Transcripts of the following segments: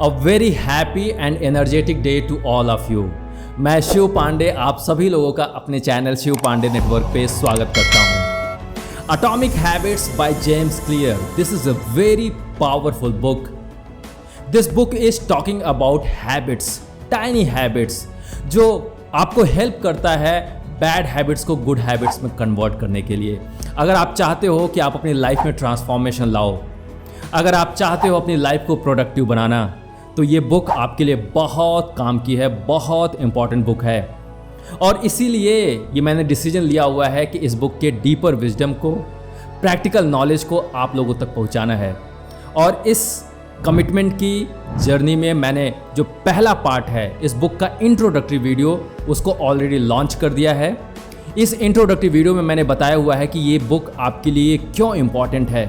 A very happy and energetic day to all of you. मैं शिव पांडे आप सभी लोगों का अपने चैनल शिव पांडे नेटवर्क पे स्वागत करता हूँ। Atomic habits by James clear, this is a very powerful book. This book is talking about habits, tiny habits, जो आपको हेल्प करता है बैड हैबिट्स को गुड हैबिट्स में कन्वर्ट करने के लिए। अगर आप चाहते हो कि आप अपनी लाइफ में ट्रांसफॉर्मेशन लाओ, अगर आप चाहते हो अपनी लाइफ को प्रोडक्टिव बनाना, तो ये बुक आपके लिए बहुत काम की है, बहुत इंपॉर्टेंट बुक है। और इसीलिए ये मैंने डिसीजन लिया हुआ है कि इस बुक के डीपर विजडम को, प्रैक्टिकल नॉलेज को आप लोगों तक पहुंचाना है। और इस कमिटमेंट की जर्नी में मैंने जो पहला पार्ट है इस बुक का इंट्रोडक्टरी वीडियो, उसको ऑलरेडी लॉन्च कर दिया है। इस इंट्रोडक्टरी वीडियो में मैंने बताया हुआ है कि ये बुक आपके लिए क्यों इम्पॉर्टेंट है,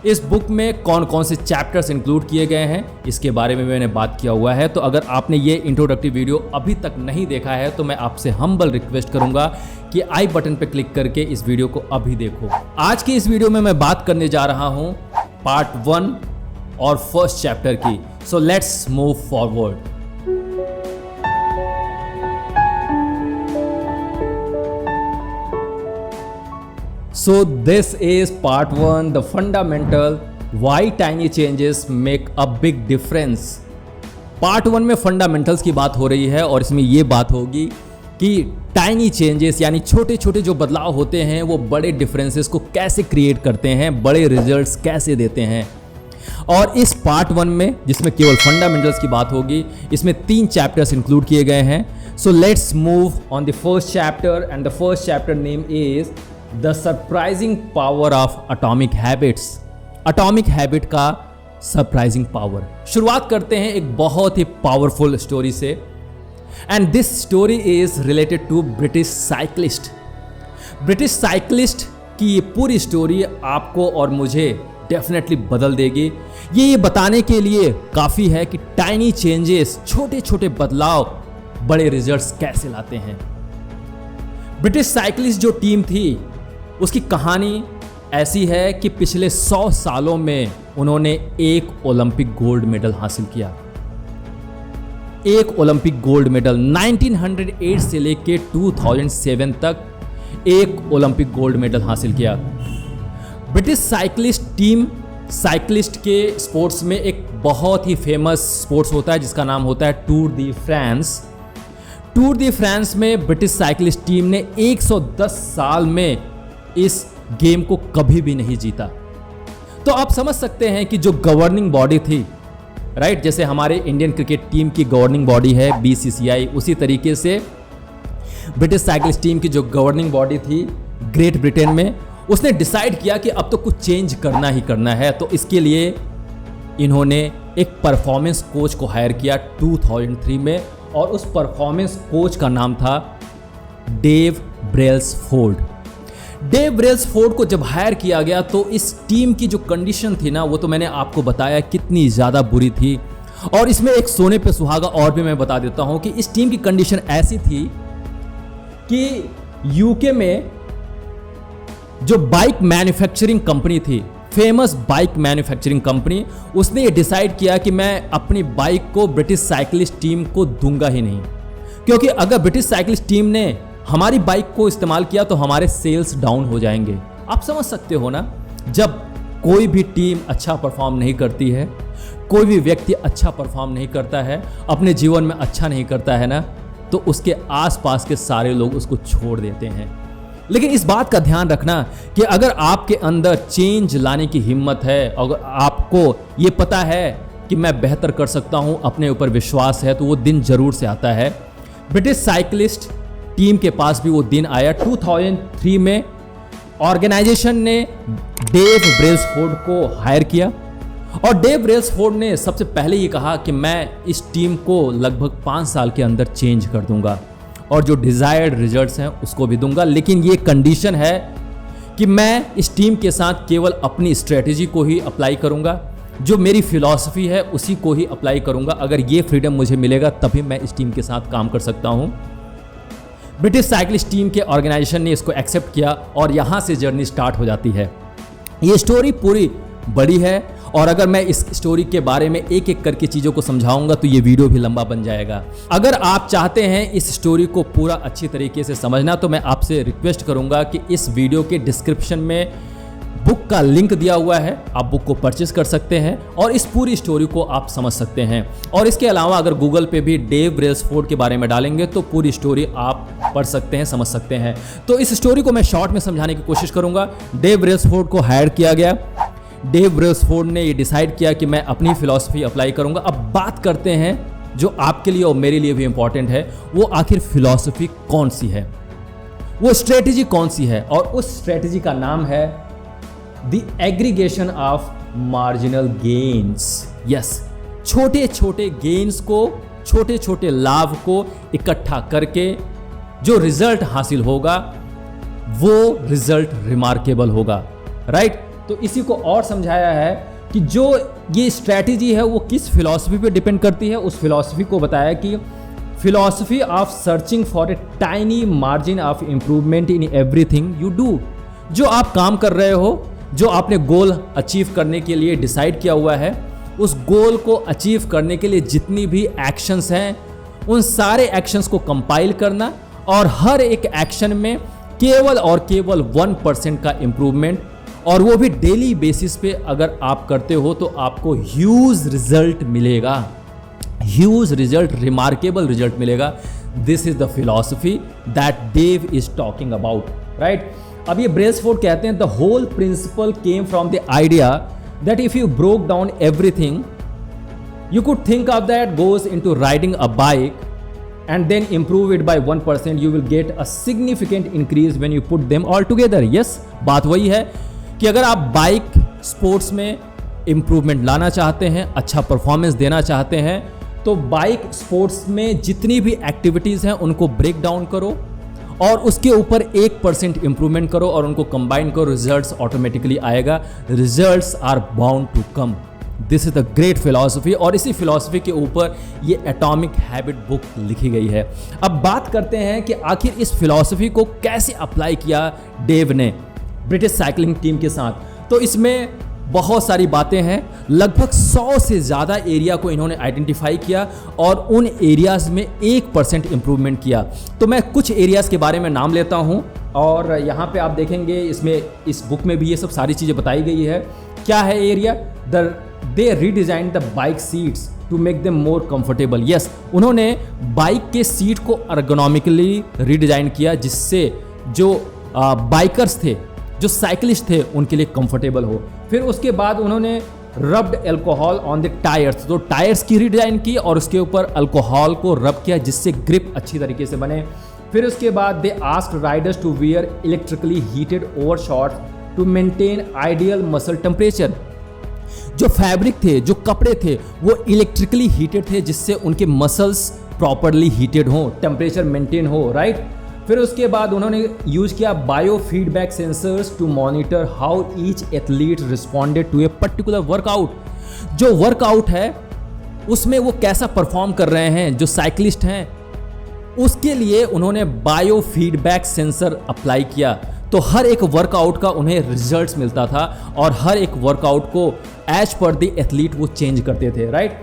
इस बुक में कौन कौन से चैप्टर्स इंक्लूड किए गए हैं, इसके बारे में मैंने बात किया हुआ है। तो अगर आपने ये इंट्रोडक्टरी वीडियो अभी तक नहीं देखा है तो मैं आपसे हम्बल रिक्वेस्ट करूंगा कि आई बटन पे क्लिक करके इस वीडियो को अभी देखो। आज की इस वीडियो में मैं बात करने जा रहा हूं पार्ट 1 और फर्स्ट चैप्टर की। सो let's move forward. So this is part 1, the fundamental why tiny changes make a big difference। Part 1 में फंडामेंटल्स की बात हो रही है और इसमें ये बात होगी कि टाइनी चेंजेस यानी छोटे छोटे जो बदलाव होते हैं वो बड़े डिफरेंसेस को कैसे क्रिएट करते हैं, बड़े रिजल्ट्स कैसे देते हैं। और इस पार्ट 1 में जिसमें केवल फंडामेंटल्स की बात होगी, इसमें 3 चैप्टर्स इंक्लूड किए गए हैं। So let's move on the first chapter and the first chapter name is the surprising power of atomic habits. Atomic habit का सरप्राइजिंग पावर। शुरुआत करते हैं एक बहुत ही पावरफुल स्टोरी से, and this story is related to British cyclist. British cyclist की ये पूरी स्टोरी आपको और मुझे डेफिनेटली बदल देगी। ये बताने के लिए काफ़ी है कि टाइनी चेंजेस, छोटे छोटे बदलाव बड़े रिजल्ट्स कैसे लाते हैं। ब्रिटिश साइकिलिस्ट जो टीम थी उसकी कहानी ऐसी है कि पिछले 100 सालों में उन्होंने एक ओलंपिक गोल्ड मेडल हासिल किया। एक ओलंपिक गोल्ड मेडल 1908 से लेके 2007 तक एक ओलंपिक गोल्ड मेडल हासिल किया। ब्रिटिश साइकिलिस्ट टीम, साइकिलिस्ट के स्पोर्ट्स में एक बहुत ही फेमस स्पोर्ट्स होता है जिसका नाम होता है टूर दी फ्रांस। टूर दी फ्रांस में ब्रिटिश साइकिलिस्ट टीम ने 110 साल में इस गेम को कभी भी नहीं जीता। तो आप समझ सकते हैं कि जो गवर्निंग बॉडी थी, राइट, जैसे हमारे इंडियन क्रिकेट टीम की गवर्निंग बॉडी है BCCI, उसी तरीके से ब्रिटिश साइकिलिस्ट टीम की जो गवर्निंग बॉडी थी ग्रेट ब्रिटेन में, उसने डिसाइड किया कि अब तो कुछ चेंज करना ही करना है। तो इसके लिए इन्होंने एक परफॉर्मेंस कोच को हायर किया 2003 में, और उस परफॉर्मेंस कोच का नाम था डेव ब्रेल्सफोर्ड। डेव ब्रेल्सफोर्ड को जब हायर किया गया तो इस टीम की जो कंडीशन थी ना, वो तो मैंने आपको बताया कितनी ज़्यादा बुरी थी। और इसमें एक सोने पे सुहागा और भी मैं बता देता हूं कि इस टीम की कंडीशन ऐसी थी कि यूके में जो बाइक मैन्युफैक्चरिंग कंपनी थी, फेमस बाइक मैन्युफैक्चरिंग कंपनी, उसने ये डिसाइड किया कि मैं अपनी बाइक को ब्रिटिश साइकिलिस्ट टीम को दूंगा ही नहीं, क्योंकि अगर ब्रिटिश साइकिलिस्ट टीम ने हमारी बाइक को इस्तेमाल किया तो हमारे सेल्स डाउन हो जाएंगे। आप समझ सकते हो ना, जब कोई भी टीम अच्छा परफॉर्म नहीं करती है, कोई भी व्यक्ति अच्छा परफॉर्म नहीं करता है, अपने जीवन में अच्छा नहीं करता है ना, तो उसके आसपास के सारे लोग उसको छोड़ देते हैं। लेकिन इस बात का ध्यान रखना कि अगर आपके अंदर चेंज लाने की हिम्मत है, अगर आपको ये पता है कि मैं बेहतर कर सकता हूं, अपने ऊपर विश्वास है, तो वो दिन जरूर से आता है। ब्रिटिश साइकिलिस्ट टीम के पास भी वो दिन आया। 2003 में ऑर्गेनाइजेशन ने डेव ब्रेल्सफोर्ड को हायर किया, और डेव ब्रेल्सफोर्ड ने सबसे पहले ये कहा कि मैं इस टीम को लगभग 5 साल के अंदर चेंज कर दूंगा और जो डिजायर्ड रिजल्ट्स हैं उसको भी दूंगा, लेकिन ये कंडीशन है कि मैं इस टीम के साथ केवल अपनी स्ट्रेटेजी को ही अप्लाई करूंगा, जो मेरी फिलॉसफी है उसी को ही अप्लाई करूंगा। अगर ये फ्रीडम मुझे मिलेगा तभी मैं इस टीम के साथ काम कर सकता हूं। ब्रिटिश साइकिलिस्ट टीम के ऑर्गेनाइजेशन ने इसको एक्सेप्ट किया और यहां से जर्नी स्टार्ट हो जाती है। ये स्टोरी पूरी बड़ी है और अगर मैं इस स्टोरी के बारे में एक एक करके चीज़ों को समझाऊंगा तो ये वीडियो भी लंबा बन जाएगा। अगर आप चाहते हैं इस स्टोरी को पूरा अच्छी तरीके से समझना तो मैं आपसे रिक्वेस्ट करूंगा कि इस वीडियो के डिस्क्रिप्शन में बुक का लिंक दिया हुआ है, आप बुक को परचेस कर सकते हैं और इस पूरी स्टोरी को आप समझ सकते हैं। और इसके अलावा अगर गूगल पे भी डेव ब्रेसफोर्ड के बारे में डालेंगे तो पूरी स्टोरी आप पढ़ सकते हैं, समझ सकते हैं। तो इस स्टोरी को मैं शॉर्ट में समझाने की कोशिश करूंगा। डेव ब्रेसफोर्ड को हायर किया गया। डेव ब्रेसफोर्ड ने ये डिसाइड किया कि मैं अपनी फिलॉसफी अप्लाई करूंगा। अब बात करते हैं जो आपके लिए और मेरे लिए भी इंपॉर्टेंट है, वो आखिर फिलॉसफी कौन सी है, वो स्ट्रेटेजी कौन सी है। और उस स्ट्रेटेजी का नाम है The aggregation of marginal gains। Yes, छोटे छोटे गेन्स को, छोटे छोटे लाभ को इकट्ठा करके जो रिजल्ट हासिल होगा वो रिजल्ट रिमार्केबल होगा, राइट। तो इसी को और समझाया है कि जो ये स्ट्रैटेजी है वो किस फिलॉसफी पे डिपेंड करती है। उस फिलॉसफी को बताया कि philosophy of searching for a tiny margin of improvement in everything you do. जो आप काम कर रहे हो, जो आपने गोल अचीव करने के लिए डिसाइड किया हुआ है, उस गोल को अचीव करने के लिए जितनी भी एक्शंस हैं उन सारे एक्शंस को कंपाइल करना और हर एक एक्शन में केवल और केवल 1% का इंप्रूवमेंट, और वो भी डेली बेसिस पे अगर आप करते हो तो आपको ह्यूज रिजल्ट मिलेगा, ह्यूज रिजल्ट, रिमार्केबल रिजल्ट मिलेगा। This is the philosophy that Dave is talking about, right. अब ये ब्रेसफोर्ड कहते हैं the whole principle came from the idea that if you broke down everything you could think of that goes into riding a bike and then improve it by 1%, you will get a significant increase when you put them all together। yes, बात वही है कि अगर आप bike sports में improvement लाना चाहते हैं, अच्छा परफॉर्मेंस देना चाहते हैं, तो बाइक स्पोर्ट्स में जितनी भी एक्टिविटीज़ हैं उनको ब्रेक डाउन करो और उसके ऊपर 1% इंप्रूवमेंट करो और उनको कंबाइन करो, रिजल्ट्स ऑटोमेटिकली आएगा। Results are bound to come. This is the great philosophy और इसी फिलॉसफी के ऊपर ये एटॉमिक हैबिट बुक लिखी गई है। अब बात करते हैं कि आखिर इस फिलॉसफी को कैसे अप्लाई किया डेव ने ब्रिटिश साइकिलिंग टीम के साथ। तो इसमें बहुत सारी बातें हैं, लगभग 100 से ज़्यादा एरिया को इन्होंने आइडेंटिफाई किया और उन एरियाज़ में 1% इम्प्रूवमेंट किया। तो मैं कुछ एरियाज़ के बारे में नाम लेता हूँ और यहाँ पे आप देखेंगे इसमें, इस बुक में भी ये सब सारी चीज़ें बताई गई है। क्या है area? They redesign the bike seats to make them more comfortable. Yes, उन्होंने बाइक के सीट को अर्गोनॉमिकली रीडिजाइन किया जिससे जो बाइकर्स थे, जो साइकिलिस्ट थे, उनके लिए कंफर्टेबल हो। फिर उसके बाद उन्होंने rubbed alcohol on the tyres, तो टायर्स की रीडिजाइन की और उसके ऊपर अल्कोहल को रब किया जिससे ग्रिप अच्छी तरीके से बने। फिर उसके बाद they asked riders to wear electrically heated over shorts to maintain ideal muscle temperature. जो फैब्रिक थे, जो कपड़े थे, वो इलेक्ट्रिकली हीटेड थे जिससे उनके मसल्स प्रॉपरली हीटेड हो, टेम्परेचर मेंटेन हो, राइट। फिर उसके बाद उन्होंने यूज किया biofeedback sensors to monitor how each athlete responded to a particular workout. जो वर्कआउट है उसमें वो कैसा परफॉर्म कर रहे हैं, जो साइकिलिस्ट हैं, उसके लिए उन्होंने बायो फीडबैक सेंसर अप्लाई किया। तो हर एक वर्कआउट का उन्हें रिजल्ट्स मिलता था और हर एक वर्कआउट को एज पर द एथलीट वो चेंज करते थे, right.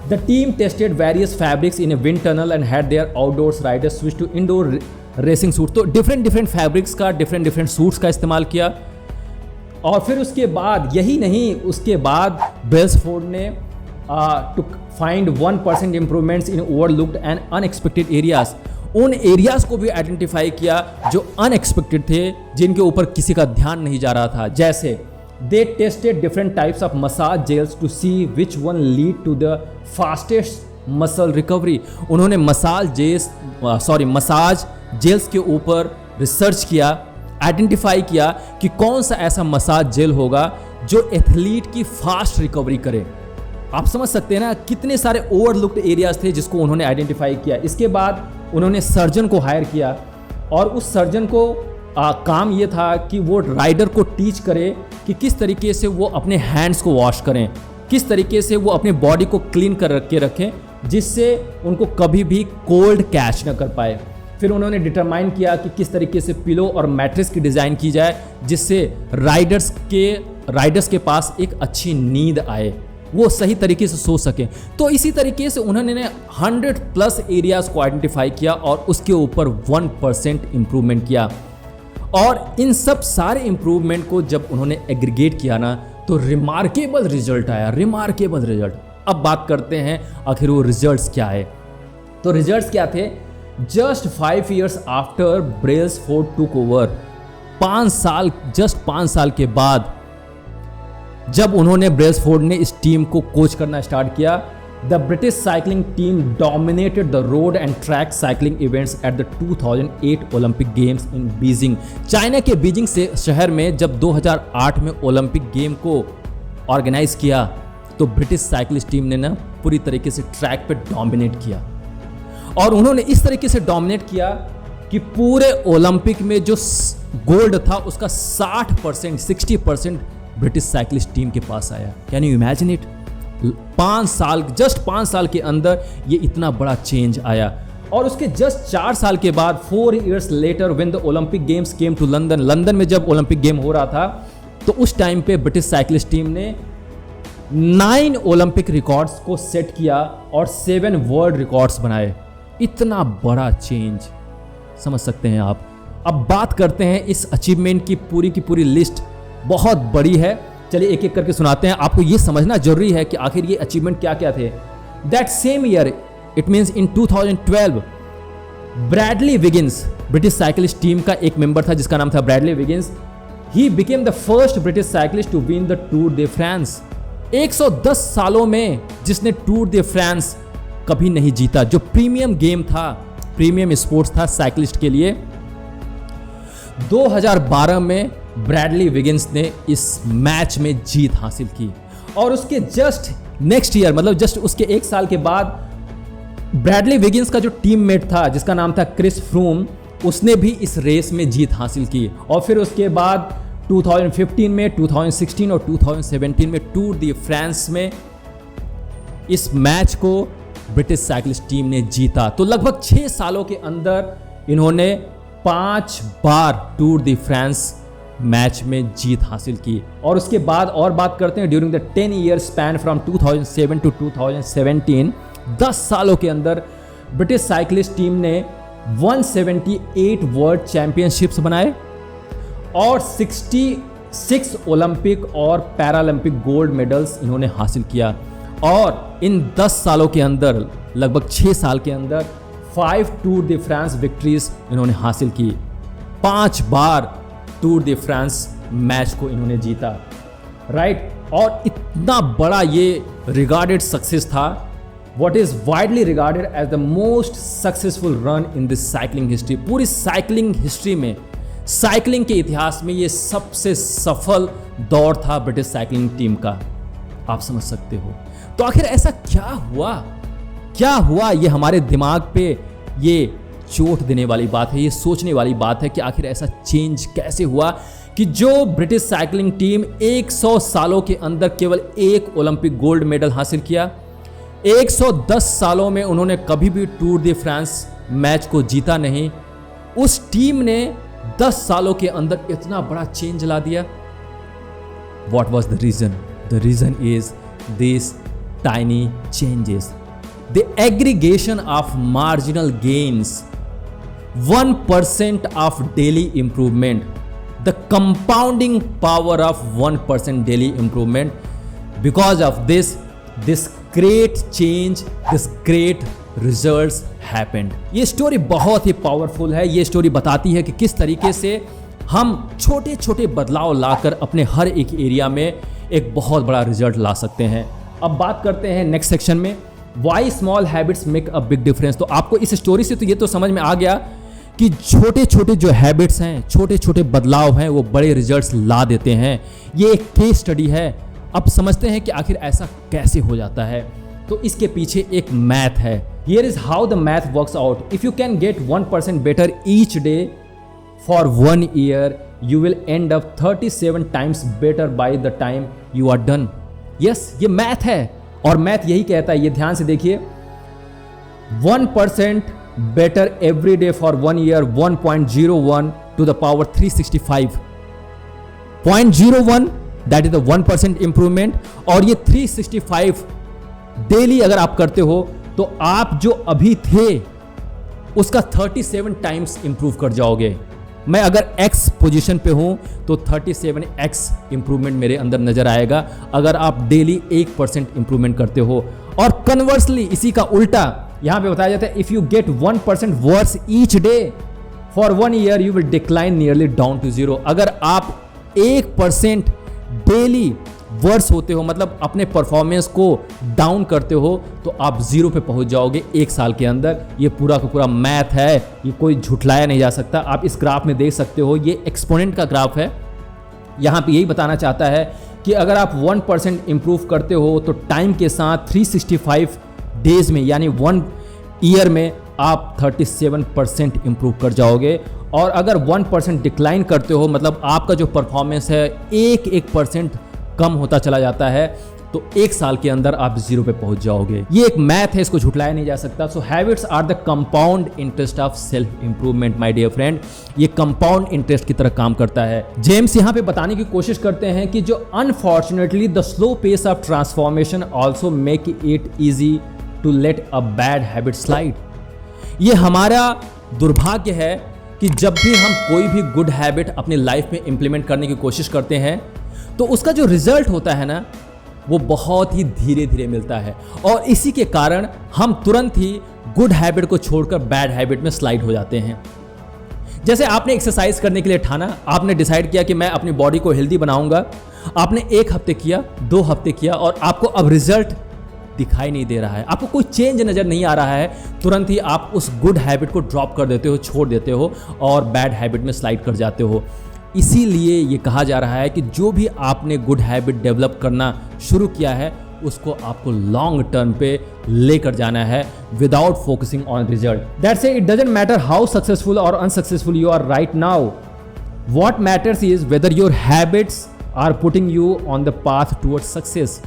The team tested various fabrics in a wind tunnel and had their outdoors riders switch to indoor racing suit. तो डिफरेंट फैब्रिक्स का, डिफरेंट सूट्स का इस्तेमाल किया। और फिर उसके बाद यही नहीं, उसके बाद ब्रेसफोर्ड ने to find 1% improvements in overlooked and unexpected areas. उन एरियाज को भी आइडेंटिफाई किया जो अनएक्सपेक्टेड थे, जिनके ऊपर किसी का ध्यान नहीं जा रहा था। जैसे they tested different types of massage gels to see which one lead to the fastest muscle recovery. उन्होंने मसाज जेल्स के ऊपर रिसर्च किया, आइडेंटिफाई किया कि कौन सा ऐसा मसाज जेल होगा जो एथलीट की फास्ट रिकवरी करे। आप समझ सकते हैं ना, कितने सारे ओवरलुक्ड एरियाज थे जिसको उन्होंने आइडेंटिफाई किया। इसके बाद उन्होंने सर्जन को हायर किया और उस सर्जन को काम ये था कि वो राइडर को टीच करे कि किस तरीके से वो अपने हैंड्स को वॉश करें, किस तरीके से वो अपने बॉडी को क्लीन कर के रखें जिससे उनको कभी भी कोल्ड कैच न कर पाए। फिर उन्होंने डिटरमाइन किया कि किस तरीके से पिलो और मैट्रेस की डिज़ाइन की जाए जिससे राइडर्स के राइडर्स के पास एक अच्छी नींद आए, वो सही तरीके से सो सकें। तो इसी तरीके से उन्होंने 100+ एरियाज को आइडेंटिफाई किया और उसके ऊपर 1% इम्प्रूवमेंट किया। और इन सब सारे इम्प्रूवमेंट को जब उन्होंने एग्रीगेट किया ना, तो रिमार्केबल रिजल्ट आया, रिमार्केबल रिजल्ट। अब बात करते हैं आखिर वो रिजल्ट्स क्या है। तो रिजल्ट्स क्या थे? Just 5 years after Brailsford took over, 5 साल के बाद जब उन्होंने ब्रेल्सफोर्ड ने इस टीम को कोच करना स्टार्ट किया, the British cycling team dominated the road and track cycling events at the 2008 Olympic games in Beijing. China के बीजिंग से शहर में जब 2008 में ओलंपिक गेम को ऑर्गेनाइज किया, तो ब्रिटिश साइकिलिस्ट टीम ने ना पूरी तरीके से ट्रैक पे डोमिनेट किया। और उन्होंने इस तरीके से डोमिनेट किया कि पूरे ओलंपिक में जो गोल्ड था उसका 60% ब्रिटिश साइकिलिस्ट टीम के पास आया। Can you imagine it? 5 साल के अंदर ये इतना बड़ा चेंज आया। और उसके जस्ट 4 साल के बाद 4 years later when the Olympic games came to London, London में जब ओलंपिक गेम हो रहा था, तो उस टाइम पे ब्रिटिश साइकिलिस्ट टीम ने 9 ओलंपिक रिकॉर्ड्स को सेट किया और 7 वर्ल्ड रिकॉर्ड्स बनाए। इतना बड़ा चेंज, समझ सकते हैं आप। अब बात करते हैं इस अचीवमेंट की पूरी लिस्ट बहुत बड़ी है। चलिए एक एक करके सुनाते हैं। आपको ये समझना जरूरी है कि आखिर ये अचीवमेंट क्या क्या थे। That same year, it means in 2012, Bradley Wiggins, British cyclist team का एक मेंबर था जिसका नाम था Bradley Wiggins, he became the first British cyclist to win the Tour de France. 110 सालों में जिसने टूर दे फ्रांस कभी नहीं जीता, जो प्रीमियम गेम था, प्रीमियम स्पोर्ट्स था साइकिलिस्ट के लिए। 2012 में ब्रैडली विगिंस ने इस मैच में जीत हासिल की। और उसके जस्ट नेक्स्ट ईयर, मतलब जस्ट उसके 1 साल के बाद, ब्रैडली विगिंस का जो टीममेट था जिसका नाम था क्रिस फ्रूम, उसने भी इस रेस में जीत हासिल की। और फिर उसके बाद 2015 में, 2016 और 2017 में टूर दी फ्रांस में इस मैच को ब्रिटिश साइकिलिस्ट टीम ने जीता। तो लगभग 6 सालों के अंदर इन्होंने 5 बार टूर दी फ्रांस मैच में जीत हासिल की। और उसके बाद और बात करते हैं, during the 10 year span from 2007 to 2017, 10 सालों के अंदर ब्रिटिश साइकिलिस्ट टीम ने 178 वर्ल्ड चैंपियनशिप्स बनाए और 66 ओलंपिक और पैरालंपिक गोल्ड मेडल्स इन्होंने हासिल किया। और इन 10 सालों के अंदर, लगभग 6 साल के अंदर, 5 टूर द फ्रांस विक्ट्रीज इन्होंने हासिल की। 5 बार टूर द फ्रांस मैच को इन्होंने जीता, राइट। और इतना बड़ा ये रिगार्डेड सक्सेस था, what is widely regarded as the most successful run in this cycling history. पूरी साइकिलिंग हिस्ट्री में, साइकिलिंग के इतिहास में ये सबसे सफल दौर था ब्रिटिश साइकिलिंग टीम का। आप समझ सकते हो। तो आखिर ऐसा क्या हुआ, ये हमारे दिमाग पे ये चोट देने वाली बात है, ये सोचने वाली बात है कि आखिर ऐसा चेंज कैसे हुआ कि जो ब्रिटिश साइकिलिंग टीम 100 सालों के अंदर केवल 1 ओलंपिक गोल्ड मेडल हासिल किया, 110 सालों में उन्होंने कभी भी टूर द फ्रांस मैच को जीता नहीं, उस टीम ने 10 सालों के अंदर इतना बड़ा चेंज ला दिया। What was the reason? The reason is these tiny changes. The aggregation of marginal gains, 1% of daily improvement, the compounding power of 1% daily improvement. Because of this great change, this great results happened. ये story बहुत ही powerful है। ये story बताती है कि किस तरीके से हम छोटे छोटे बदलाव लाकर अपने हर एक एरिया में एक बहुत बड़ा रिजल्ट ला सकते हैं। अब बात करते हैं नेक्स्ट सेक्शन में, why small habits make a big difference. तो आपको इस स्टोरी से तो ये तो समझ में आ गया कि छोटे छोटे जो हैबिट्स हैं, छोटे छोटे बदलाव हैं, वो बड़े रिजल्ट्स ला देते हैं। ये एक केस स्टडी है। अब समझते हैं कि आखिर ऐसा कैसे हो जाता है। तो इसके पीछे एक मैथ है। Here is how the math works out. If you can get 1% better each day for 1 year, you will end up 37 times better by the time you are done. Yes, ये मैथ है और math यही कहता है, ये ध्यान से देखिए, 1% better every day for 1 year, 1.01 to the power 365. 0.01 that is the 1% improvement. और ये 365 डेली अगर आप करते हो तो आप जो अभी थे उसका 37 टाइम्स इंप्रूव कर जाओगे। मैं अगर X पोजीशन पे हूं तो 37x इंप्रूवमेंट मेरे अंदर नजर आएगा अगर आप डेली 1% इंप्रूवमेंट करते हो। और कन्वर्सली इसी का उल्टा यहां पे बताया जाता है, if you get 1% worse each day for 1 year you will decline nearly down to 0। अगर आप 1% डेली वर्स होते हो, मतलब अपने परफॉर्मेंस को डाउन करते हो, तो आप 0 पे पहुंच जाओगे 1 साल के अंदर। ये पूरा का पूरा मैथ है, ये कोई झुठलाया नहीं जा सकता। आप इस ग्राफ में देख सकते हो, ये एक्सपोनेंट का ग्राफ है। यहाँ पे यही बताना चाहता है कि अगर आप 1% इंप्रूव करते हो तो टाइम के साथ 365 डेज में यानी 1 ईयर में आप 37% इंप्रूव कर जाओगे। और अगर 1% डिक्लाइन करते हो, मतलब आपका जो परफॉर्मेंस है 1% कम होता चला जाता है, तो 1 साल के अंदर आप 0 पे पहुंच जाओगे। ये एक मैथ है, इसको झुठलाया नहीं जा सकता। So habits are the compound interest of self improvement my dear friend. ये कंपाउंड इंटरेस्ट की तरह काम करता है। जेम्स यहाँ पे बताने की कोशिश करते हैं कि जो unfortunately the slow pace of transformation also make it easy to let a bad habit slide. ये हमारा दुर्भाग्य है कि जब भी हम कोई भी गुड हैबिट अपनी लाइफ में इंप्लीमेंट करने की कोशिश करते हैं तो उसका जो रिजल्ट होता है ना, वो बहुत ही धीरे धीरे मिलता है। और इसी के कारण हम तुरंत ही गुड हैबिट को छोड़कर बैड हैबिट में स्लाइड हो जाते हैं। जैसे आपने एक्सरसाइज करने के लिए ठाना, आपने डिसाइड किया कि मैं अपनी बॉडी को हेल्दी बनाऊंगा। आपने 1 हफ्ते किया, 2 हफ्ते किया और आपको अब रिजल्ट दिखाई नहीं दे रहा है, आपको कोई चेंज नजर नहीं आ रहा है। तुरंत ही आप उस गुड हैबिट को ड्रॉप कर देते हो, छोड़ देते हो और बैड हैबिट में स्लाइड कर जाते हो। इसीलिए ये कहा जा रहा है कि जो भी आपने गुड हैबिट डेवलप करना शुरू किया है उसको आपको लॉन्ग टर्म पे लेकर जाना है without focusing on result. That's it doesn't matter how successful और unsuccessful you are right now, what matters is whether your habits are putting you on the path towards success.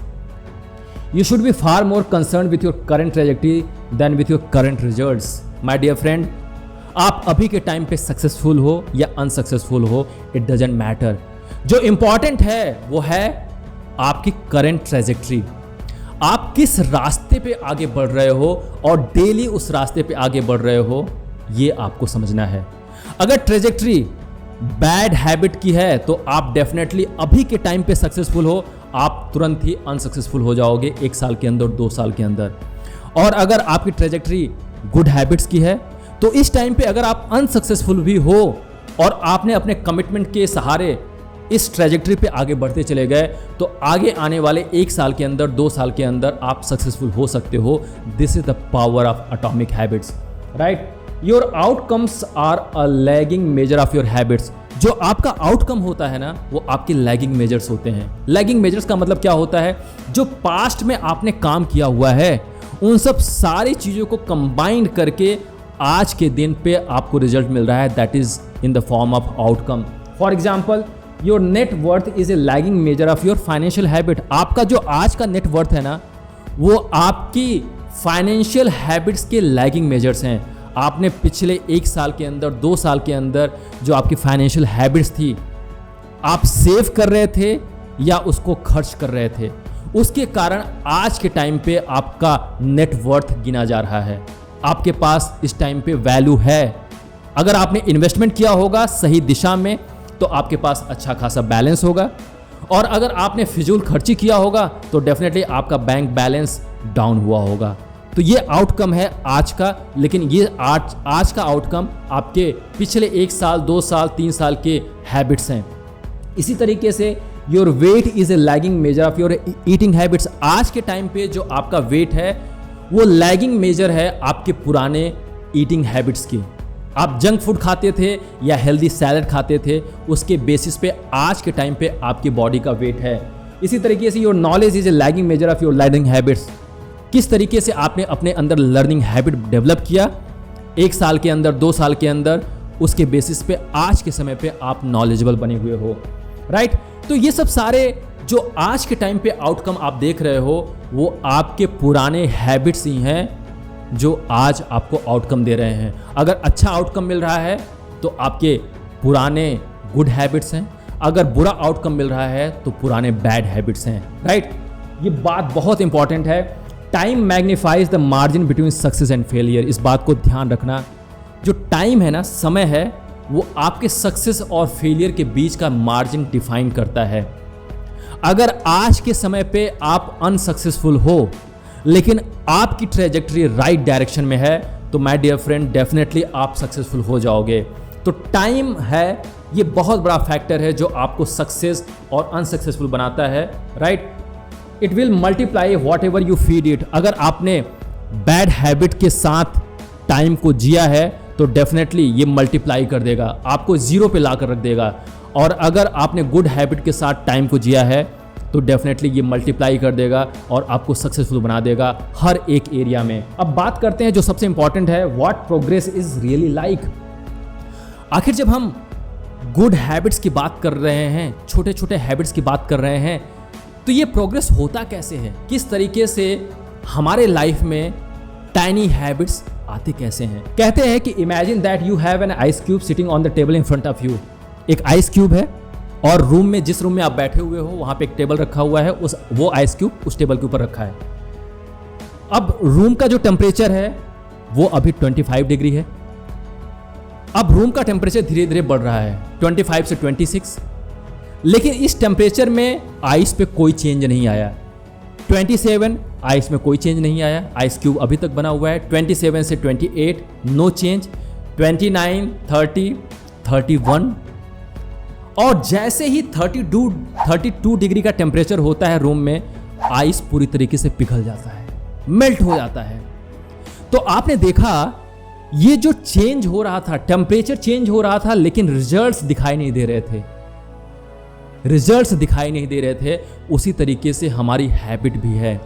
You should be far more concerned with your current trajectory than with your current results. My dear friend, आप अभी के time पे successful हो या unsuccessful हो, it doesn't matter. जो important है वो है आपकी करंट ट्रेजेक्ट्री। आप किस रास्ते पे आगे बढ़ रहे हो और डेली उस रास्ते पे आगे बढ़ रहे हो, ये आपको समझना है। अगर ट्रेजेक्ट्री बैड हैबिट की है तो आप डेफिनेटली अभी के टाइम पे सक्सेसफुल हो, आप तुरंत ही अनसक्सेसफुल हो जाओगे 1 साल के अंदर, 2 साल के अंदर। और अगर आपकी ट्रेजेक्ट्री गुड हैबिट्स की है तो इस टाइम पे अगर आप अनसक्सेसफुल भी हो और आपने अपने कमिटमेंट के सहारे इस ट्रेजेक्ट्री पे आगे बढ़ते चले गए, तो आगे आने वाले 1 साल के अंदर, 2 साल के अंदर आप सक्सेसफुल हो सकते हो। This is the power of atomic habits, right. Your outcomes are a lagging measure of your habits. जो आपका आउटकम होता है ना, वो आपके लैगिंग मेजर्स होते हैं। लैगिंग मेजर्स का मतलब क्या होता है? जो पास्ट में आपने काम किया हुआ है उन सब सारी चीज़ों को कंबाइंड करके आज के दिन पे आपको रिजल्ट मिल रहा है, that is in the form of outcome. For example, your net worth is a lagging measure of your financial habit. आपका जो आज का नेट वर्थ है ना, वो आपकी फाइनेंशियल हैबिट्स के लैगिंग मेजर्स हैं। आपने पिछले 1 साल के अंदर, 2 साल के अंदर जो आपकी फाइनेंशियल हैबिट्स थी, आप सेव कर रहे थे या उसको खर्च कर रहे थे, उसके कारण आज के टाइम पे आपका नेट वर्थ गिना जा रहा है। आपके पास इस टाइम पे वैल्यू है। अगर आपने इन्वेस्टमेंट किया होगा सही दिशा में तो आपके पास अच्छा खासा बैलेंस होगा, और अगर आपने फिजूल खर्ची किया होगा तो डेफिनेटली आपका बैंक बैलेंस डाउन हुआ होगा। तो ये आउटकम है आज का, लेकिन ये आज का आउटकम आपके पिछले 1 साल, 2 साल, 3 साल के हैबिट्स हैं। इसी तरीके से your weight is a lagging measure of your eating habits. आज के टाइम पे जो आपका वेट है वो लैगिंग मेजर है आपके पुराने ईटिंग हैबिट्स की। आप जंक फूड खाते थे या हेल्दी सैलड खाते थे, उसके बेसिस पे आज के टाइम पे आपकी बॉडी का वेट है। इसी तरीके से your knowledge is a lagging measure of your learning habits. किस तरीके से आपने अपने अंदर लर्निंग हैबिट डेवलप किया 1 साल के अंदर, 2 साल के अंदर, उसके बेसिस पे आज के समय पे आप नॉलेजेबल बने हुए हो, राइट। तो ये सब सारे जो आज के टाइम पे आउटकम आप देख रहे हो वो आपके पुराने हैबिट्स ही हैं जो आज आपको आउटकम दे रहे हैं। अगर अच्छा आउटकम मिल रहा है तो आपके पुराने गुड हैबिट्स हैं, अगर बुरा आउटकम मिल रहा है तो पुराने बैड हैबिट्स हैं, राइट। ये बात बहुत इंपॉर्टेंट है। Time magnifies the margin between success and failure. इस बात को ध्यान रखना, जो टाइम है ना, समय है, वो आपके सक्सेस और फेलियर के बीच का मार्जिन डिफाइन करता है। अगर आज के समय पे आप अनसक्सेसफुल हो लेकिन आपकी ट्रेजेक्टरी राइट डायरेक्शन में है तो माय डियर फ्रेंड डेफिनेटली आप सक्सेसफुल हो जाओगे। तो टाइम है, ये बहुत बड़ा फैक्टर है जो आपको सक्सेस और अनसक्सेसफुल बनाता है, right. It will multiply what ever you feed it. अगर आपने बैड हैबिट के साथ टाइम को जिया है तो डेफिनेटली ये मल्टीप्लाई कर देगा, आपको जीरो पे ला कर रख देगा। और अगर आपने गुड हैबिट के साथ टाइम को जिया है तो डेफिनेटली ये मल्टीप्लाई कर देगा और आपको सक्सेसफुल बना देगा हर एक एरिया में। अब बात करते हैं जो सबसे इंपॉर्टेंट है, what progress is really like. आखिर जब हम गुड हैबिट्स की बात कर रहे हैं, छोटे छोटे हैबिट्स की बात कर रहे हैं, तो ये प्रोग्रेस होता कैसे है, किस तरीके से हमारे लाइफ में टाइनी हैबिट्स आते कैसे हैं। कहते हैं कि imagine that you have an ice cube sitting on the table in front of you. एक आइस क्यूब है और रूम में, जिस रूम में आप बैठे हुए हो वहां पे एक टेबल रखा हुआ है, वो आइस क्यूब उस टेबल के ऊपर रखा है। अब रूम का जो टेम्परेचर है वो अभी 25 डिग्री है। अब रूम का टेम्परेचर धीरे धीरे बढ़ रहा है 25 से 26, लेकिन इस टेम्परेचर में आइस पे कोई चेंज नहीं आया। 27 आइस में कोई चेंज नहीं आया, आइस क्यूब अभी तक बना हुआ है। 27 से 28 नो चेंज, 29, 30, 31, और जैसे ही 32 डिग्री का टेम्परेचर होता है रूम में, आइस पूरी तरीके से पिघल जाता है, मेल्ट हो जाता है। तो आपने देखा ये जो चेंज हो रहा था, टेम्परेचर चेंज हो रहा था, लेकिन रिजल्ट्स दिखाई नहीं दे रहे थे, रिजल्ट्स दिखाई नहीं दे रहे थे। उसी तरीके से हमारी हैबिट भी है।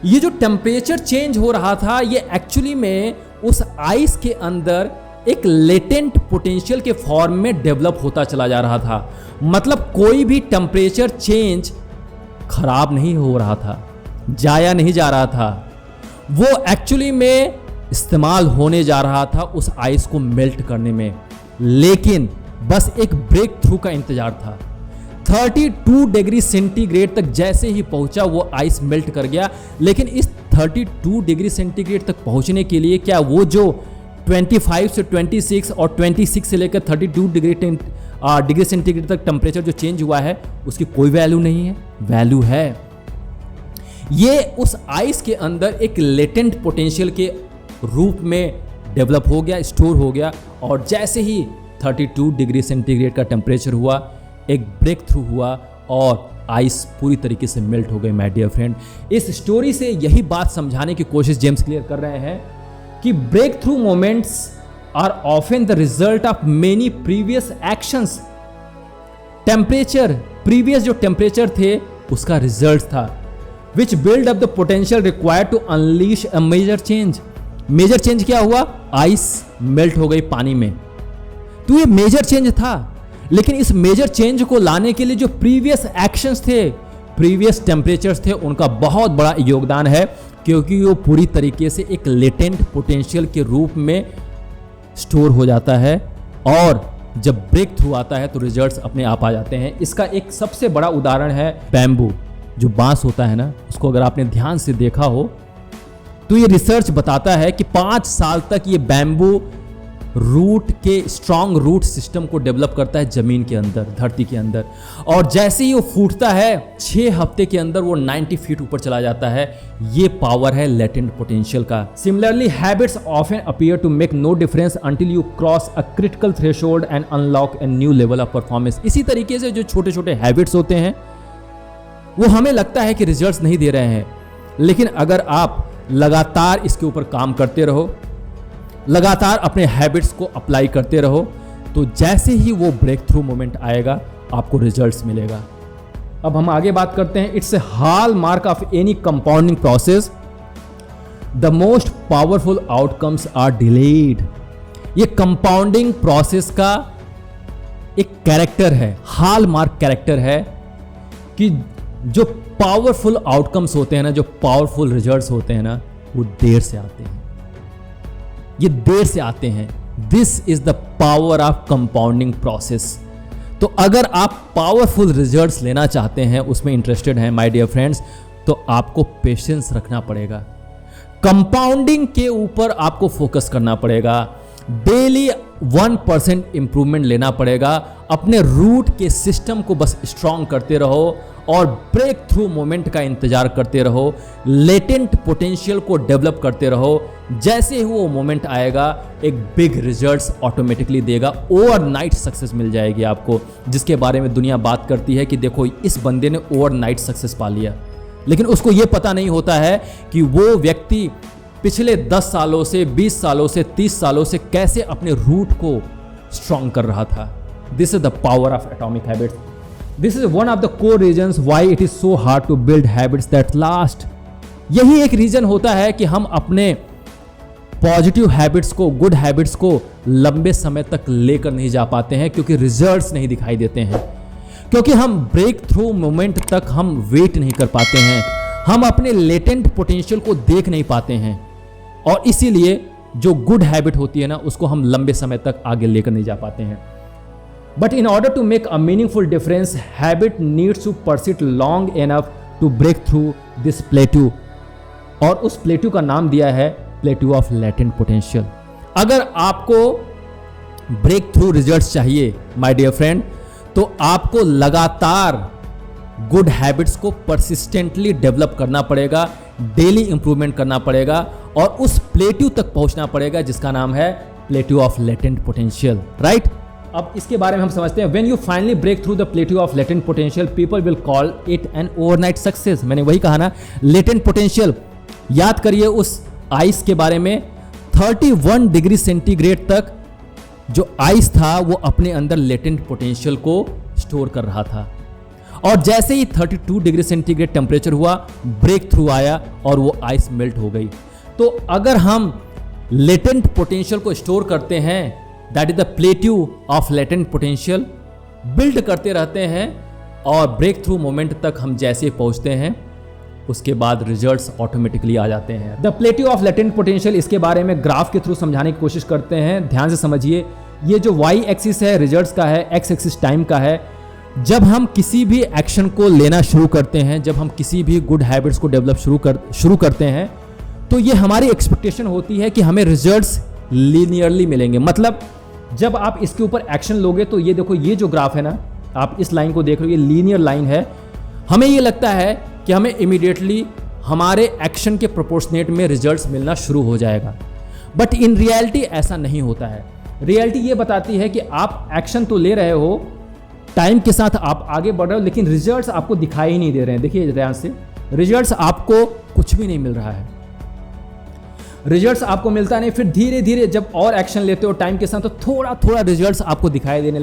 ये जो टेम्परेचर चेंज हो रहा था ये एक्चुअली में उस आइस के अंदर एक लेटेंट पोटेंशियल के फॉर्म में डेवलप होता चला जा रहा था। मतलब कोई भी टेम्परेचर चेंज खराब नहीं हो रहा था, जाया नहीं जा रहा था, वो एक्चुअली में इस्तेमाल होने जा रहा था उस आइस को मेल्ट करने में। लेकिन बस एक ब्रेक थ्रू का इंतजार था। 32 डिग्री सेंटीग्रेड तक जैसे ही पहुंचा वो आइस मेल्ट कर गया। लेकिन इस 32 डिग्री सेंटीग्रेड तक पहुंचने के लिए क्या वो जो 25 से 26 और 26 से लेकर 32 डिग्री सेंटीग्रेड तक टेम्परेचर जो चेंज हुआ है उसकी कोई वैल्यू नहीं है? वैल्यू है। ये उस आइस के अंदर एक लेटेंट पोटेंशियल के रूप में डेवलप हो गया, स्टोर हो गया, और जैसे ही 32 डिग्री सेंटीग्रेड का टेम्परेचर हुआ, एक ब्रेक थ्रू हुआ और आइस पूरी तरीके से मेल्ट हो गई। माय डियर फ्रेंड, इस स्टोरी से यही बात समझाने की कोशिश जेम्स क्लियर कर रहे हैं कि breakthrough moments are often the result of many previous actions. Temperature, previous जो टेम्परेचर थे उसका रिजल्ट था, which build up the potential required to unleash a major change. Major change क्या हुआ? आइस मेल्ट हो गई पानी में। तो ये मेजर चेंज था, लेकिन इस मेजर चेंज को लाने के लिए जो प्रीवियस एक्शंस थे, प्रीवियस टेम्परेचर्स थे, उनका बहुत बड़ा योगदान है, क्योंकि वो पूरी तरीके से एक लेटेंट पोटेंशियल के रूप में स्टोर हो जाता है, और जब ब्रेक थ्रू आता है तो रिजल्ट्स अपने आप आ जाते हैं। इसका एक सबसे बड़ा उदाहरण है बैम्बू। जो बांस होता है ना, उसको अगर आपने ध्यान से देखा हो तो ये रिसर्च बताता है कि 5 साल तक ये बैम्बू रूट के स्ट्रॉन्ग रूट सिस्टम को डेवलप करता है जमीन के अंदर, धरती के अंदर, और जैसे ही वो फूटता है 6 हफ्ते के अंदर वो 90 फीट ऊपर चला जाता है। ये पावर है लेटेंट पोटेंशियल का। Similarly habits often appear to make no difference until you cross a critical threshold and unlock a new level of performance. इसी तरीके से जो छोटे छोटे हैबिट्स होते हैं वो हमें लगता है कि रिजल्ट्स नहीं दे रहे हैं, लेकिन अगर आप लगातार इसके ऊपर काम करते रहो, लगातार अपने हैबिट्स को अप्लाई करते रहो, तो जैसे ही वो ब्रेक थ्रू मोमेंट आएगा आपको रिजल्ट्स मिलेगा। अब हम आगे बात करते हैं। It's a hallmark of any compounding process the most powerful outcomes are delayed. ये कंपाउंडिंग प्रोसेस का एक कैरेक्टर है, हॉल मार्क कैरेक्टर है, कि जो पावरफुल आउटकम्स होते हैं ना, जो पावरफुल रिजल्ट्स होते हैं ना, वो देर से आते हैं, ये देर से आते हैं। This is the power of compounding process. तो अगर आप पावरफुल रिजल्ट्स लेना चाहते हैं, उसमें इंटरेस्टेड हैं माय डियर फ्रेंड्स, तो आपको पेशेंस रखना पड़ेगा, कंपाउंडिंग के ऊपर आपको फोकस करना पड़ेगा, डेली 1% इंप्रूवमेंट लेना पड़ेगा, अपने रूट के सिस्टम को बस स्ट्रांग करते रहो और ब्रेक थ्रू मोमेंट का इंतजार करते रहो, लेटेंट पोटेंशियल को डेवलप करते रहो। जैसे ही वो मोमेंट आएगा एक बिग रिजल्ट्स ऑटोमेटिकली देगा, ओवरनाइट सक्सेस मिल जाएगी आपको, जिसके बारे में दुनिया बात करती है कि देखो इस बंदे ने ओवरनाइट सक्सेस पा लिया। लेकिन उसको ये पता नहीं होता है कि वो व्यक्ति पिछले 10 सालों से, 20 सालों से, 30 सालों से कैसे अपने रूट को स्ट्रांग कर रहा था। This is the power of atomic habits. This is one of the core reasons why it is so hard to build habits that last. यही एक रीजन होता है कि हम अपने पॉजिटिव हैबिट्स को, गुड हैबिट्स को लंबे समय तक लेकर नहीं जा पाते हैं, क्योंकि रिजल्ट्स नहीं दिखाई देते हैं, क्योंकि हम ब्रेक थ्रू मोमेंट तक हम वेट नहीं कर पाते हैं, हम अपने लेटेंट पोटेंशियल को देख नहीं पाते हैं, और इसीलिए जो गुड हैबिट होती है ना, उसको हम लंबे समय तक आगे लेकर नहीं जा पाते हैं। But in order to make a meaningful difference, habit needs to persist long enough to break through this plateau, और उस प्लेट्यू का नाम दिया है प्लेट्यू ऑफ लेटेंट पोटेंशियल। अगर आपको ब्रेक थ्रू रिजल्ट्स चाहिए माय डियर फ्रेंड, तो आपको लगातार गुड हैबिट्स को परसिस्टेंटली डेवलप करना पड़ेगा, डेली इंप्रूवमेंट करना पड़ेगा, और उस प्लेट्यू तक पहुंचना पड़ेगा जिसका नाम है plateau of latent potential, right. अब इसके बारे में हम समझते हैं। When you finally break through the plateau of latent potential, people will call it an overnight success. मैंने वही कहा ना, लेटेंट पोटेंशियल। याद करिए उस आइस के बारे में, 31 डिग्री सेंटीग्रेड तक जो आइस था वो अपने अंदर लेटेंट पोटेंशियल को स्टोर कर रहा था, और जैसे ही 32 डिग्री सेंटीग्रेड टेम्परेचर हुआ, ब्रेक थ्रू आया और वो आइस मेल्ट हो गई। तो अगर हम लेटेंट पोटेंशियल को स्टोर करते हैं, that is the plateau of latent potential, build करते रहते हैं, और ब्रेक थ्रू मोमेंट तक हम जैसे पहुंचते हैं, उसके बाद रिजल्ट्स ऑटोमेटिकली आ जाते हैं। The plateau of latent potential, इसके बारे में ग्राफ के थ्रू समझाने की कोशिश करते हैं। ध्यान से समझिए, ये जो वाई एक्सिस है रिजल्ट्स का है, एक्स एक्सिस टाइम का है। जब हम किसी भी एक्शन को लेना शुरू करते हैं, जब हम किसी भी गुड हैबिट्स को डेवलप शुरू करते हैं, तो ये हमारी एक्सपेक्टेशन होती है कि हमें रिजल्ट्स लीनियरली मिलेंगे। मतलब जब आप इसके ऊपर एक्शन लोगे, तो ये देखो, ये जो ग्राफ है ना, आप इस लाइन को देख रहे हो, ये लीनियर लाइन है। हमें ये लगता है कि हमें इमीडिएटली हमारे एक्शन के प्रोपोर्शनेट में रिजल्ट्स मिलना शुरू हो जाएगा, बट इन रियलिटी ऐसा नहीं होता है। रियलिटी ये बताती है कि आप एक्शन तो ले रहे हो, टाइम के साथ आप आगे बढ़ रहे हो, लेकिन रिजल्ट्स आपको दिखाई ही नहीं दे रहे हैं। देखिए ध्यान से, रिजल्ट्स आपको कुछ भी नहीं मिल रहा है, रिजल्ट्स आपको मिलता नहीं। फिर धीरे धीरे जब और एक्शन लेते हो टाइम के साथ, तो थोड़ा थोड़ा रिजल्ट्स आपको दिखाई देने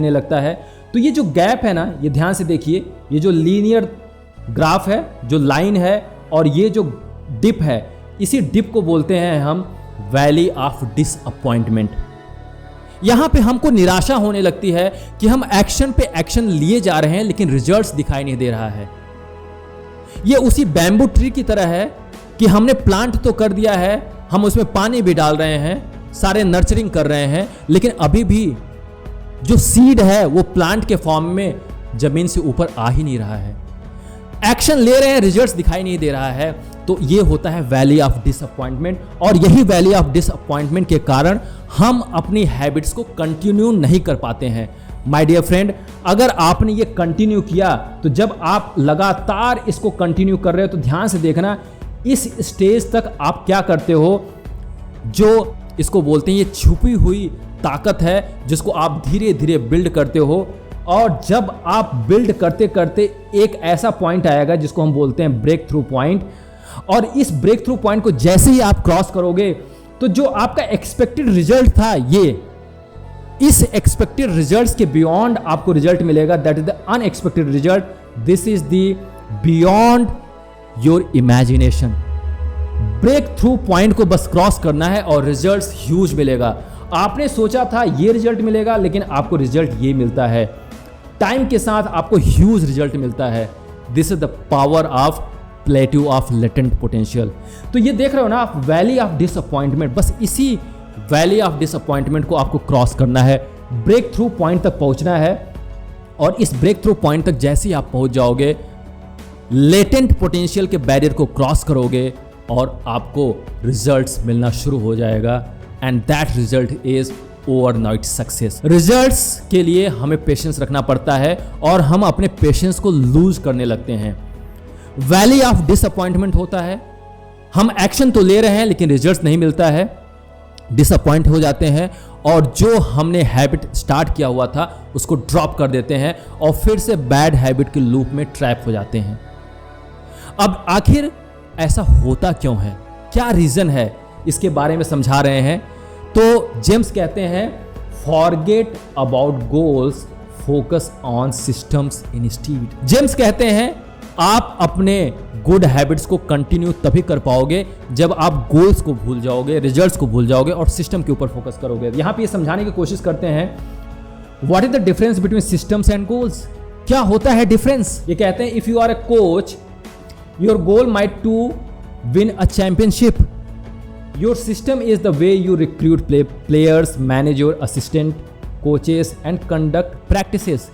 लगता है। तो ये जो गैप है ना, ये ध्यान से देखिए, ये जो लीनियर ग्राफ है, जो लाइन है, और ये जो डिप है, इसी डिप को बोलते हैं हम वैली ऑफ डिसअपॉइंटमेंट। यहां पे हमको निराशा होने लगती है कि हम एक्शन पे एक्शन लिए जा रहे हैं, लेकिन रिजल्ट्स दिखाई नहीं दे रहा है। ये उसी बैम्बू ट्री की तरह है कि हमने प्लांट तो कर दिया है, हम उसमें पानी भी डाल रहे हैं, सारे नर्चरिंग कर रहे हैं, लेकिन अभी भी जो सीड है वो प्लांट के फॉर्म में जमीन से ऊपर आ ही नहीं रहा है। एक्शन ले रहे हैं, रिजल्ट्स दिखाई नहीं दे रहा है। तो ये होता है वैली ऑफ डिसअपॉइंटमेंट, और यही वैली ऑफ डिसअपॉइंटमेंट के कारण हम अपनी हैबिट्स को कंटिन्यू नहीं कर पाते हैं। माय डियर फ्रेंड, अगर आपने ये कंटिन्यू किया, तो जब आप लगातार इसको कंटिन्यू कर रहे हो, तो ध्यान से देखना, इस स्टेज तक आप क्या करते हो, जो इसको बोलते हैं ये छुपी हुई ताकत है, जिसको आप धीरे धीरे बिल्ड करते हो, और जब आप बिल्ड करते करते एक ऐसा पॉइंट आएगा जिसको हम बोलते हैं ब्रेक थ्रू पॉइंट, और इस ब्रेक थ्रू पॉइंट को जैसे ही आप क्रॉस करोगे, तो जो आपका एक्सपेक्टेड रिजल्ट था, ये इस एक्सपेक्टेड रिजल्ट्स के बियॉन्ड आपको रिजल्ट मिलेगा। That is the unexpected result, this is the beyond your imagination. Breakthrough point को बस क्रॉस करना है और रिजल्ट्स ह्यूज मिलेगा। आपने सोचा था ये रिजल्ट मिलेगा, लेकिन आपको रिजल्ट ये मिलता है। टाइम के साथ आपको ह्यूज रिजल्ट मिलता है। This is the power of plateau of latent potential. तो ये देख रहे हो ना आप, वैली ऑफ डिसअपॉइंटमेंट, बस इसी वैली ऑफ डिसअपॉइंटमेंट को आपको क्रॉस करना है ब्रेक थ्रू पॉइंट तक पहुंचना है और इस ब्रेक थ्रू पॉइंट तक जैसे ही आप पहुंच जाओगे, लेटेंट पोटेंशियल के बैरियर को क्रॉस करोगे और आपको रिजल्ट्स मिलना शुरू हो जाएगा। And that result is overnight success. Results के लिए हमें पेशेंस रखना पड़ता है और हम अपने पेशेंस को लूज करने लगते हैं। वैली ऑफ डिसअपॉइंटमेंट होता है, हम एक्शन तो ले रहे हैं लेकिन रिजल्ट्स नहीं मिलता है, डिसअपॉइंट हो जाते हैं और जो हमने हैबिट स्टार्ट किया हुआ था उसको ड्रॉप कर देते हैं और फिर से बैड हैबिट के लूप में ट्रैप हो जाते हैं। अब आखिर ऐसा होता क्यों है, क्या रीजन है, इसके बारे में समझा रहे हैं। तो जेम्स कहते हैं forget about goals, focus on systems instead. James कहते हैं आप अपने गुड हैबिट्स को कंटिन्यू तभी कर पाओगे जब आप गोल्स को भूल जाओगे, रिजल्ट्स को भूल जाओगे और सिस्टम के ऊपर फोकस करोगे। यहां पे ये समझाने की कोशिश करते हैं what is the difference between systems and goals, क्या होता है डिफरेंस। ये कहते हैं if you are a coach, your goal might to win a championship, your system is the way you recruit players, manage your assistant, coaches and conduct practices.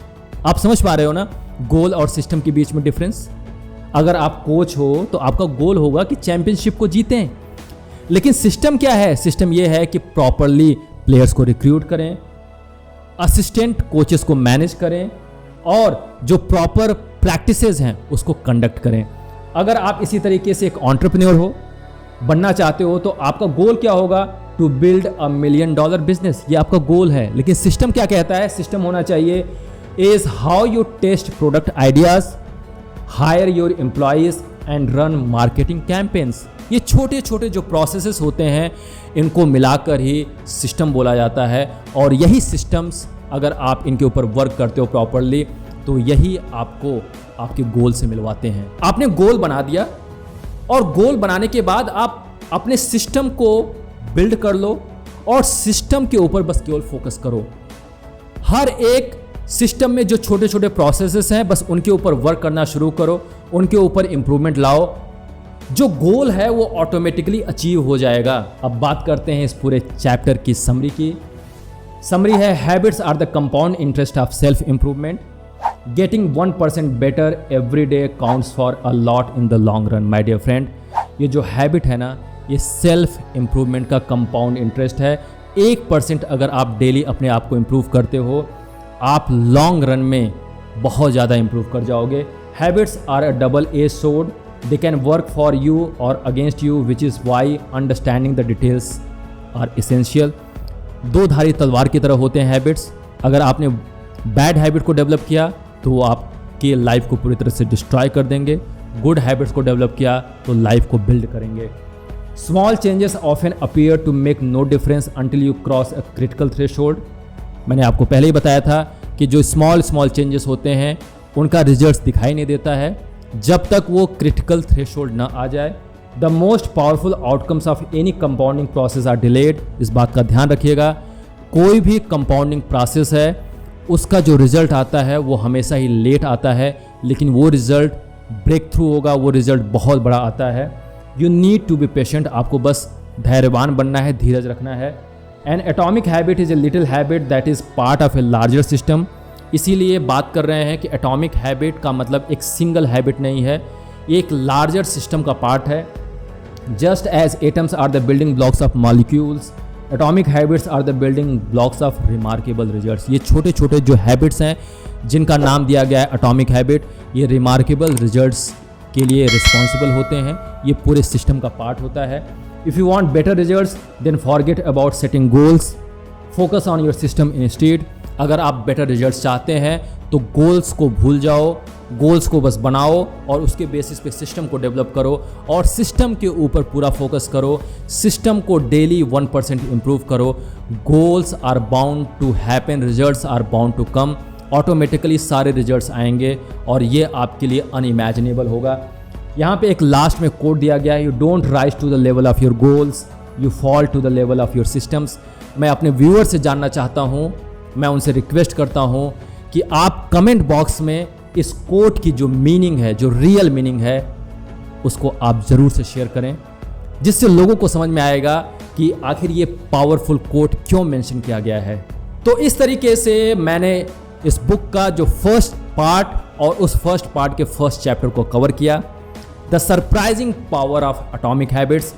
आप समझ पा रहे हो ना गोल और सिस्टम के बीच में डिफरेंस। अगर आप कोच हो तो आपका गोल होगा कि चैंपियनशिप को जीतें, लेकिन सिस्टम क्या है, सिस्टम यह है कि प्रॉपरली प्लेयर्स को रिक्रूट करें, असिस्टेंट कोचेस को मैनेज करें और जो प्रॉपर प्रैक्टिसेस हैं उसको कंडक्ट करें। अगर आप इसी तरीके से एक एंटरप्रेन्योर हो, बनना चाहते हो, तो आपका गोल क्या होगा, टू बिल्ड $1 मिलियन बिजनेस, ये आपका गोल है। लेकिन सिस्टम क्या कहता है, सिस्टम होना चाहिए is how you test product ideas, hire your employees and run marketing campaigns। ये छोटे छोटे जो प्रोसेसेस होते हैं इनको मिलाकर ही सिस्टम बोला जाता है और यही सिस्टम्स अगर आप इनके ऊपर वर्क करते हो प्रॉपरली तो यही आपको आपके गोल से मिलवाते हैं। आपने गोल बना दिया और गोल बनाने के बाद आप अपने सिस्टम को बिल्ड कर लो और सिस्टम के ऊपर बस केवल फोकस करो। हर एक सिस्टम में जो छोटे छोटे प्रोसेसेस हैं बस उनके ऊपर वर्क करना शुरू करो, उनके ऊपर इंप्रूवमेंट लाओ, जो गोल है वो ऑटोमेटिकली अचीव हो जाएगा। अब बात करते हैं इस पूरे चैप्टर की समरी की। समरी है habits are the compound interest of self improvement, getting 1% better every day counts for a lot in the long run. My dear friend, ये जो हैबिट है ना ये सेल्फ इंप्रूवमेंट का कंपाउंड इंटरेस्ट है। 1% अगर आप डेली अपने आप को इंप्रूव करते हो आप लॉन्ग रन में बहुत ज़्यादा इंप्रूव कर जाओगे। Habits are a double edge sword, they can work for you और against you, which is why understanding the details are essential. दो धारी तलवार की तरह होते हैं हैबिट्स। अगर आपने बैड हैबिट को डेवलप किया तो वो आपकी लाइफ को पूरी तरह से डिस्ट्रॉय कर देंगे, गुड हैबिट्स को डेवलप किया तो लाइफ को बिल्ड करेंगे। Small changes often appear to make no difference until you cross a critical threshold. मैंने आपको पहले ही बताया था कि जो स्मॉल चेंजेस होते हैं उनका रिजल्ट्स दिखाई नहीं देता है जब तक वो क्रिटिकल थ्रेशोल्ड ना आ जाए। The most powerful outcomes of any compounding process are delayed. इस बात का ध्यान रखिएगा, कोई भी कंपाउंडिंग प्रोसेस है उसका जो रिजल्ट आता है वो हमेशा ही लेट आता है, लेकिन वो रिजल्ट ब्रेक थ्रू होगा, वो रिजल्ट बहुत बड़ा आता है। You need to be patient, आपको बस धैर्यवान बनना है, धीरज रखना है। An atomic habit is a little habit that is part of a larger system. इसीलिए बात कर रहे हैं कि एटॉमिक हैबिट का मतलब एक सिंगल हैबिट नहीं है, ये एक लार्जर सिस्टम का पार्ट है। Just as atoms are the building blocks of molecules, atomic habits are the building blocks of remarkable results. ये छोटे छोटे जो हैबिट्स हैं जिनका नाम दिया गया है एटॉमिक हैबिट, ये रिमार्केबल रिजल्ट्स के लिए रिस्पॉन्सिबल होते हैं, ये पूरे सिस्टम का पार्ट होता है। If you want better results, then forget about setting goals. Focus on your system instead. अगर आप better results चाहते हैं तो goals को भूल जाओ, goals को बस बनाओ और उसके बेसिस पे सिस्टम को डेवलप करो और सिस्टम के ऊपर पूरा फोकस करो, सिस्टम को डेली 1% इम्प्रूव करो। Goals are bound to happen, results are bound to come. Automatically सारे रिजल्ट्स आएंगे और ये आपके लिए अनइमेजिनेबल होगा। यहाँ पे एक लास्ट में कोट दिया गया है, you don't rise to the level of your goals, you fall to the level of your systems. मैं अपने व्यूअर से जानना चाहता हूँ, मैं उनसे रिक्वेस्ट करता हूँ कि आप कमेंट बॉक्स में इस कोट की जो मीनिंग है, जो रियल मीनिंग है, उसको आप ज़रूर से शेयर करें, जिससे लोगों को समझ में आएगा कि आखिर ये पावरफुल कोट क्यों मेंशन किया गया है। तो इस तरीके से मैंने इस बुक का जो फर्स्ट पार्ट और उस फर्स्ट पार्ट के फर्स्ट चैप्टर को कवर किया, the surprising power of atomic habits.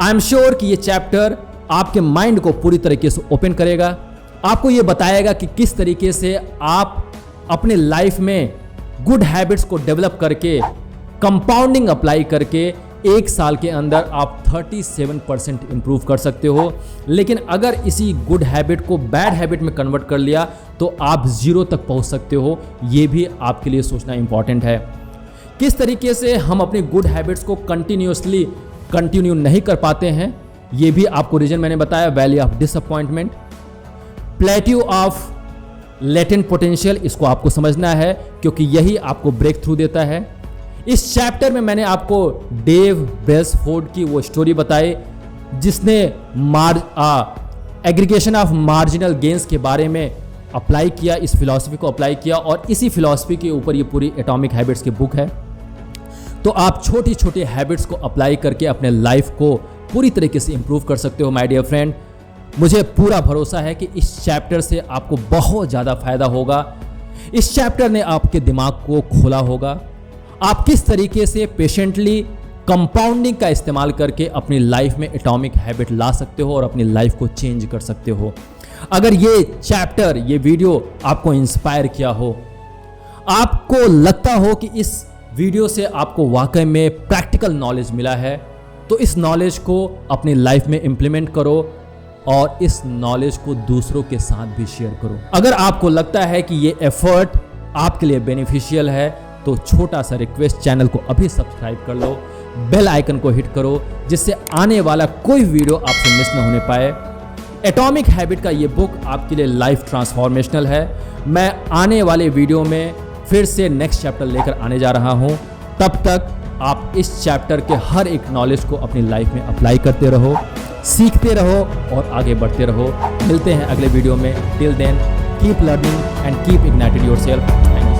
I am sure कि ये चैप्टर आपके माइंड को पूरी तरीके से ओपन करेगा, आपको ये बताएगा कि किस तरीके से आप अपने लाइफ में गुड हैबिट्स को डेवलप करके कंपाउंडिंग अप्लाई करके 1 साल के अंदर आप 37% इंप्रूव कर सकते हो। लेकिन अगर इसी गुड हैबिट को बैड हैबिट में कन्वर्ट कर लिया तो आप 0 तक पहुंच सकते हो। ये भी आपके लिए सोचना इंपॉर्टेंट है। किस तरीके से हम अपनी गुड हैबिट्स को कंटिन्यू नहीं कर पाते हैं, ये भी आपको रीजन मैंने बताया। Value of disappointment, plateau of latent potential, इसको आपको समझना है क्योंकि यही आपको ब्रेक थ्रू देता है। इस चैप्टर में मैंने आपको डेव बेल्सफोर्ड की वो स्टोरी बताई जिसने एग्रीगेशन ऑफ मार्जिनल गेन्स के बारे में अप्लाई किया, इस फिलॉसफी को अप्लाई किया और इसी फिलॉसफी के ऊपर ये पूरी एटॉमिक हैबिट्स की बुक है। तो आप छोटी छोटी हैबिट्स को अप्लाई करके अपने लाइफ को पूरी तरीके से इंप्रूव कर सकते हो माय डियर फ्रेंड। मुझे पूरा भरोसा है कि इस चैप्टर से आपको बहुत ज़्यादा फायदा होगा। इस चैप्टर ने आपके दिमाग को खोला होगा। आप किस तरीके से पेशेंटली कंपाउंडिंग का इस्तेमाल करके अपनी लाइफ में एटॉमिक हैबिट ला सकते हो और अपनी लाइफ को चेंज कर सकते हो। अगर ये चैप्टर, ये वीडियो आपको इंस्पायर किया हो, आपको लगता हो कि इस वीडियो से आपको वाकई में प्रैक्टिकल नॉलेज मिला है, तो इस नॉलेज को अपनी लाइफ में इम्प्लीमेंट करो और इस नॉलेज को दूसरों के साथ भी शेयर करो। अगर आपको लगता है कि ये एफर्ट आपके लिए बेनिफिशियल है तो छोटा सा रिक्वेस्ट, चैनल को अभी सब्सक्राइब कर लो, बेल आइकन को हिट करो जिससे आने वाला कोई वीडियो आपसे मिस ना होने पाए। एटॉमिक हैबिट का ये बुक आपके लिए लाइफ ट्रांसफॉर्मेशनल है। मैं आने वाले वीडियो में फिर से नेक्स्ट चैप्टर लेकर आने जा रहा हूँ। तब तक आप इस चैप्टर के हर एक नॉलेज को अपनी लाइफ में अप्लाई करते रहो, सीखते रहो और आगे बढ़ते रहो। मिलते हैं अगले वीडियो में। Till then keep learning and keep ignited yourself.